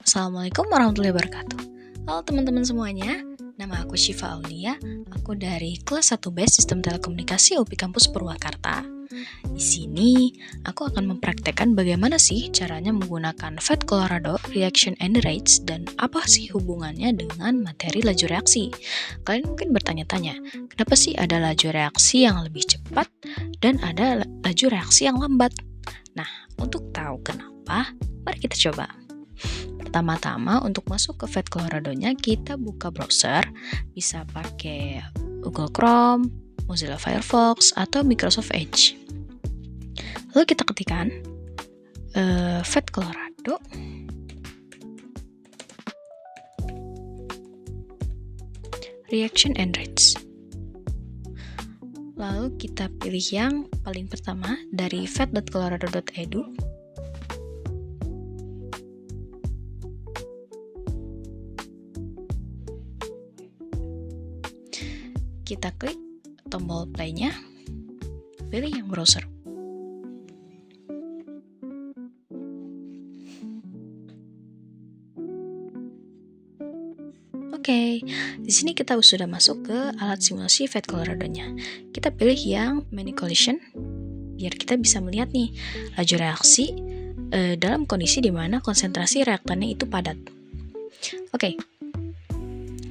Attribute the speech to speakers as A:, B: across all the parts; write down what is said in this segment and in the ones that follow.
A: Assalamualaikum warahmatullahi wabarakatuh. Halo teman-teman semuanya, nama aku Syifa Aulia. Aku dari kelas 1B Sistem Telekomunikasi UPI Kampus Purwakarta. Di sini, aku akan mempraktekkan bagaimana sih caranya menggunakan Fat Colorado Reaction and Rates dan apa sih hubungannya dengan materi laju reaksi. Kalian mungkin bertanya-tanya, kenapa sih ada laju reaksi yang lebih cepat dan ada laju reaksi yang lambat? Nah, untuk tahu kenapa, mari kita coba. Pertama-tama untuk masuk ke Fat Colorado-nya kita buka browser, bisa pakai Google Chrome, Mozilla Firefox, atau Microsoft Edge. Lalu kita ketikkan Fat Colorado Reaction and Rates. Lalu kita pilih yang paling pertama dari fat.colorado.edu. Kita klik tombol play-nya, pilih yang browser. Oke, di sini kita sudah masuk ke alat simulasi Fat Colorado-nya. Kita pilih yang Many Collision, biar kita bisa melihat nih laju reaksi dalam kondisi di mana konsentrasi reaktannya itu padat. Oke.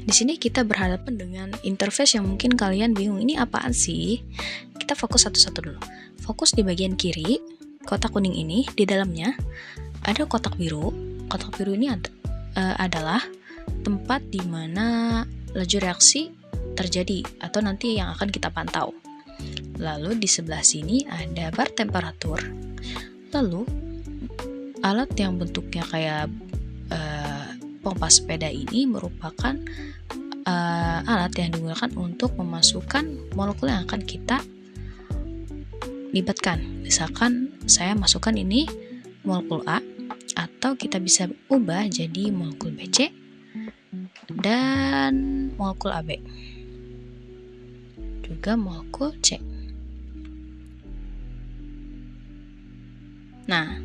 A: Di sini kita berhadapan dengan interface yang mungkin kalian bingung, ini apaan sih? Kita fokus satu-satu dulu. Fokus di bagian kiri, kotak kuning ini, di dalamnya ada kotak biru. Kotak biru ini adalah tempat di mana laju reaksi terjadi atau nanti yang akan kita pantau. Lalu di sebelah sini ada bar temperatur. Lalu alat yang bentuknya kayak pompa sepeda ini merupakan alat yang digunakan untuk memasukkan molekul yang akan kita libatkan. Misalkan saya masukkan ini molekul A, atau kita bisa ubah jadi molekul BC dan molekul AB, juga molekul C. Nah,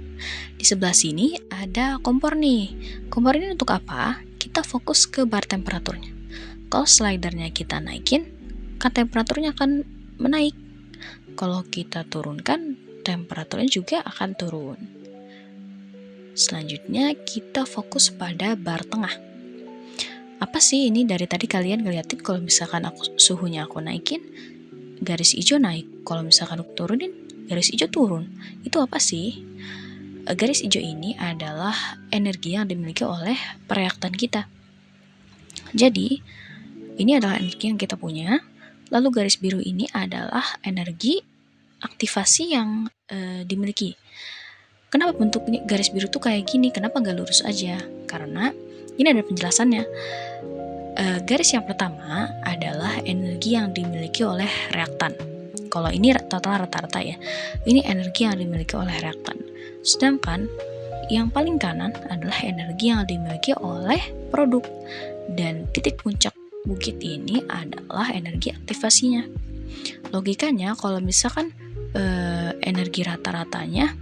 A: di sebelah sini ada kompor nih. Kompor ini untuk apa? Kita fokus ke bar temperaturnya. Kalau slidernya kita naikin, kan temperaturnya akan menaik. Kalau kita turunkan, temperaturnya juga akan turun. Selanjutnya kita fokus pada bar tengah. Apa sih ini? Dari tadi kalian ngeliatin kalau misalkan suhunya aku naikin, garis hijau naik. Kalau misalkan aku turunin, garis hijau turun. Itu apa sih? Garis hijau ini adalah energi yang dimiliki oleh reaktan kita. Jadi, ini adalah energi yang kita punya. Lalu garis biru ini adalah energi aktivasi yang dimiliki. Kenapa bentuknya garis biru tuh kayak gini? Kenapa nggak lurus aja? Karena ini ada penjelasannya. Garis yang pertama adalah energi yang dimiliki oleh reaktan. Kalau ini total rata-rata ya. Ini energi yang dimiliki oleh reaktan. Sedangkan yang paling kanan adalah energi yang dimiliki oleh produk. Dan titik puncak bukit ini adalah energi aktivasinya. Logikanya kalau misalkan energi rata-ratanya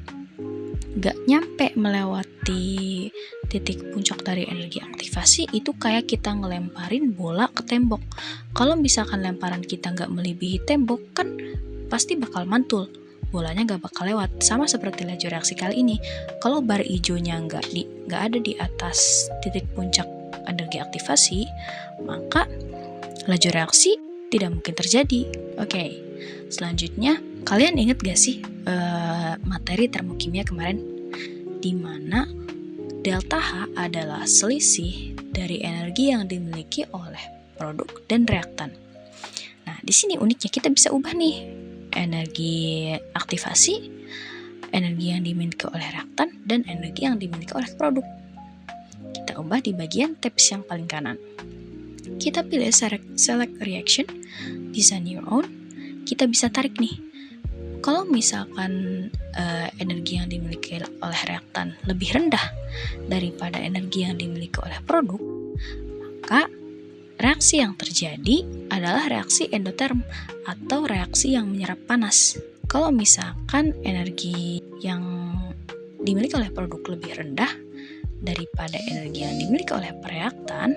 A: nggak nyampe melewati titik puncak dari energi aktivasi, itu kayak kita ngelemparin bola ke tembok. Kalau misalkan lemparan kita nggak melebihi tembok, kan pasti bakal mantul, bolanya nggak bakal lewat. Sama seperti laju reaksi kali ini, kalau bar hijaunya nggak ada di atas titik puncak energi aktivasi, maka laju reaksi tidak mungkin terjadi. Oke, selanjutnya kalian ingat gak sih materi termokimia kemarin, di mana delta H adalah selisih dari energi yang dimiliki oleh produk dan reaktan. Nah, di sini uniknya kita bisa ubah nih energi aktivasi, energi yang dimiliki oleh reaktan, dan energi yang dimiliki oleh produk. Kita ubah di bagian tabs yang paling kanan. Kita pilih select reaction, design your own. Kita bisa tarik nih. Kalau misalkan energi yang dimiliki oleh reaktan lebih rendah daripada energi yang dimiliki oleh produk, maka reaksi yang terjadi adalah reaksi endoterm atau reaksi yang menyerap panas. Kalau misalkan energi yang dimiliki oleh produk lebih rendah daripada energi yang dimiliki oleh reaktan,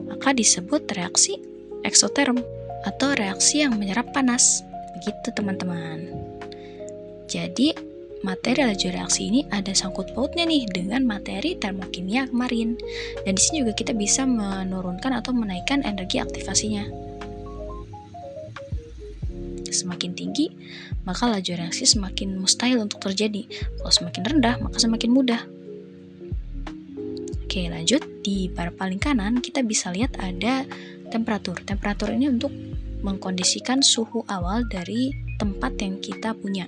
A: maka disebut reaksi eksoterm atau reaksi yang menyerap panas. Begitu teman-teman. Jadi materi laju reaksi ini ada sangkut pautnya nih dengan materi termokimia kemarin. Dan di sini juga kita bisa menurunkan atau menaikkan energi aktivasinya. Semakin tinggi, maka laju reaksi semakin mustahil untuk terjadi. Kalau semakin rendah, maka semakin mudah. Oke, lanjut. Di bar paling kanan, kita bisa lihat ada temperatur. Temperatur ini untuk mengkondisikan suhu awal dari tempat yang kita punya.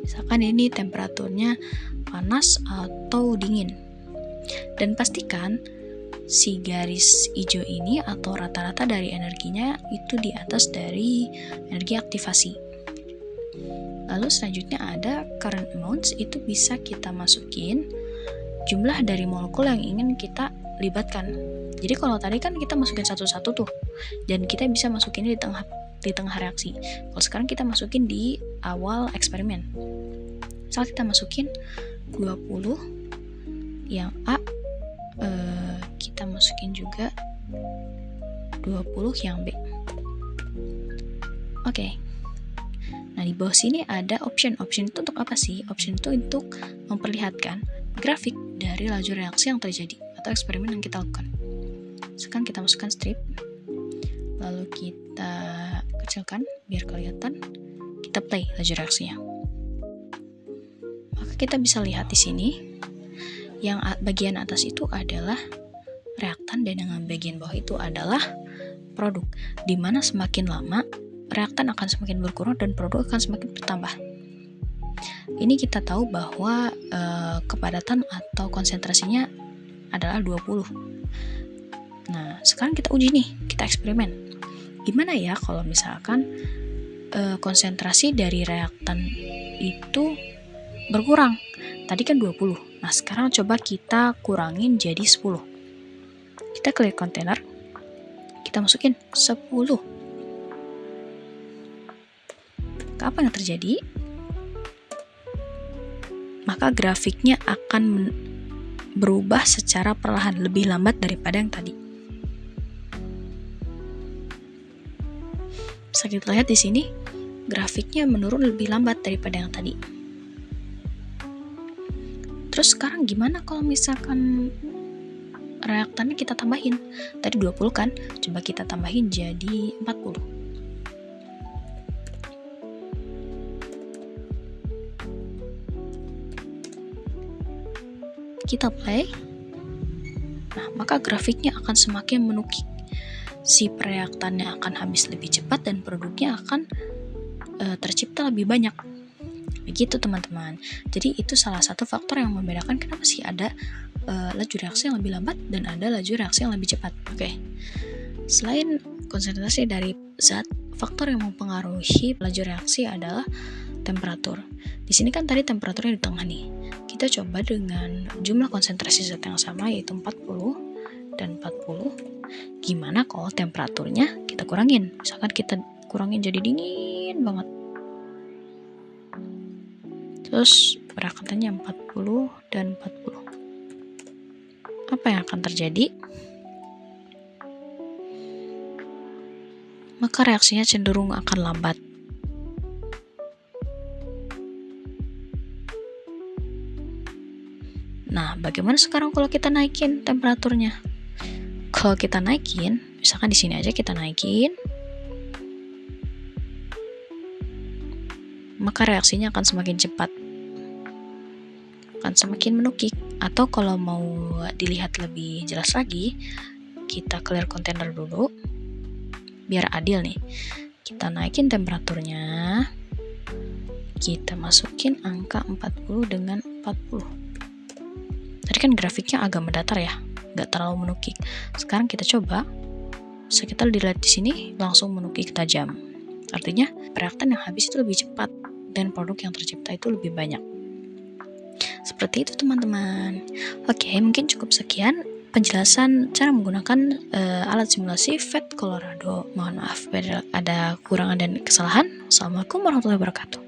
A: Misalkan ini temperaturnya panas atau dingin. Dan pastikan si garis hijau ini atau rata-rata dari energinya itu di atas dari energi aktivasi. Lalu selanjutnya ada current amounts, itu bisa kita masukin jumlah dari molekul yang ingin kita libatkan. Jadi kalau tadi kan kita masukin satu-satu tuh, dan kita bisa masukinnya di tengah reaksi. Kalau sekarang kita masukin di awal eksperimen. Misal kita masukin 20 yang A, kita masukin juga 20 yang B. Oke. Nah, di bawah sini ada option. Option itu untuk apa sih? Option itu untuk memperlihatkan grafik dari laju reaksi yang terjadi atau eksperimen yang kita lakukan. Sekarang kita masukkan strip, lalu kita kecilkan biar kelihatan. Kita play laju reaksinya. Maka kita bisa lihat di sini yang bagian atas itu adalah reaktan dan yang bagian bawah itu adalah produk. Dimana semakin lama reaktan akan semakin berkurang dan produk akan semakin bertambah. Ini kita tahu bahwa kepadatan atau konsentrasinya adalah 20. Nah, sekarang kita uji nih, kita eksperimen. Gimana ya kalau misalkan konsentrasi dari reaktan itu berkurang? Tadi kan 20. Nah, sekarang coba kita kurangin jadi 10. Kita clear kontainer. Kita masukin 10. Apa yang terjadi? Maka grafiknya akan berubah secara perlahan, lebih lambat daripada yang tadi. Bisa kita lihat di sini, grafiknya menurun lebih lambat daripada yang tadi. Terus sekarang gimana kalau misalkan reaktannya kita tambahin? Tadi 20 kan, coba kita tambahin jadi 40. Kita play. Nah, maka grafiknya akan semakin menukik. Si reaktannya akan habis lebih cepat dan produknya akan tercipta lebih banyak. Begitu teman-teman. Jadi itu salah satu faktor yang membedakan kenapa sih ada laju reaksi yang lebih lambat dan ada laju reaksi yang lebih cepat. Oke. Selain konsentrasi dari zat, faktor yang mempengaruhi laju reaksi adalah temperatur. Di sini kan tadi temperaturnya di tengah nih. Kita coba dengan jumlah konsentrasi zat yang sama yaitu 40 dan 40. Gimana kalau temperaturnya kita kurangin? Misalkan kita kurangin jadi dingin banget. Terus reaktannya 40 dan 40. Apa yang akan terjadi? Maka reaksinya cenderung akan lambat. Nah, bagaimana sekarang kalau kita naikin temperaturnya? Kalau kita naikin, misalkan di sini aja kita naikin, maka reaksinya akan semakin cepat, akan semakin menukik. Atau kalau mau dilihat lebih jelas lagi, kita clear kontainer dulu, biar adil nih. Kita naikin temperaturnya, kita masukin angka 40 dengan 40. Tadi kan grafiknya agak mendatar ya, nggak terlalu menukik. Sekarang kita coba, bisa kita dilihat di sini langsung menukik tajam. Artinya reaktan yang habis itu lebih cepat dan produk yang tercipta itu lebih banyak. Seperti itu teman-teman. Oke, mungkin cukup sekian penjelasan cara menggunakan alat simulasi FET Colorado. Mohon maaf ada kekurangan dan kesalahan. Assalamualaikum warahmatullahi wabarakatuh.